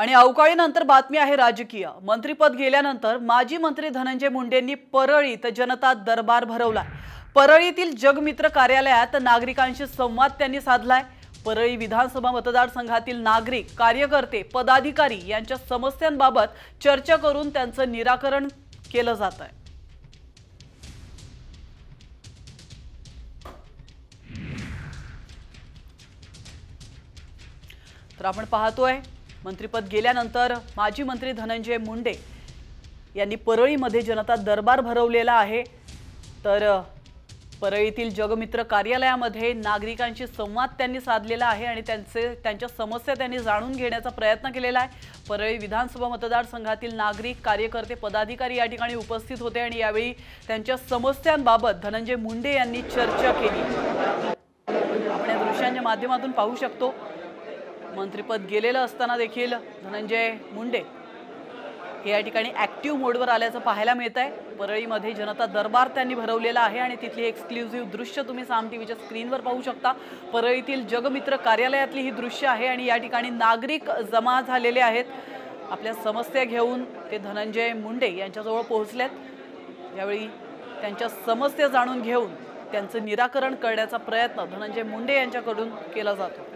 आणि अवकाळीनंतर बातमी आहे राजकीय। मंत्रिपद गेल्यानंतर माजी मंत्री धनंजय मुंडेंनी परळीत जनता दरबार भरवला। परळीतील जगमित्र कार्यालयात नागरिकांशी संवाद त्यांनी साधलाय। परळी विधानसभा मतदारसंघातील नागरिक, कार्यकर्ते, पदाधिकारी यांच्या समस्यांबाबत चर्चा करून त्यांचं निराकरण केलं जात आहे। तर आपण पाहतोय मंत्रिपद गेल्यानंतर माजी मंत्री धनंजय मुंडे यांनी परळीमध्ये जनता दरबार भरवलेला आहे। तर परळीतील जगमित्र कार्यालयामध्ये नागरिकांशी संवाद त्यांनी साधलेला आहे आणि त्यांच्या समस्या त्यांनी जाणून घेण्याचा प्रयत्न केलेला आहे। परळी विधानसभा मतदारसंघातील नागरिक, कार्यकर्ते, पदाधिकारी या ठिकाणी उपस्थित होते आणि यावेळी त्यांच्या समस्यांबाबत धनंजय मुंडे यांनी चर्चा केली। आपण या दृश्यांच्या माध्यमातून पाहू शकतो मंत्रिपद गेलेलं असताना देखील धनंजय मुंडे हे या ठिकाणी ॲक्टिव्ह मोडवर आल्याचं पाहायला मिळतंय। परळीमध्ये जनता दरबार त्यांनी भरवलेला आहे आणि तिथली एक्सक्लुझिव्ह दृश्य तुम्ही साम टीव्हीच्या स्क्रीनवर पाहू शकता। परळीतील जगमित्र कार्यालयातली ही दृश्य आहे आणि या ठिकाणी नागरिक जमा झालेले आहेत। आपल्या समस्या घेऊन ते धनंजय मुंडे यांच्याजवळ पोहोचलेत। यावेळी त्यांच्या समस्या जाणून घेऊन त्यांचं निराकरण करण्याचा प्रयत्न धनंजय मुंडे यांच्याकडून केला जातो।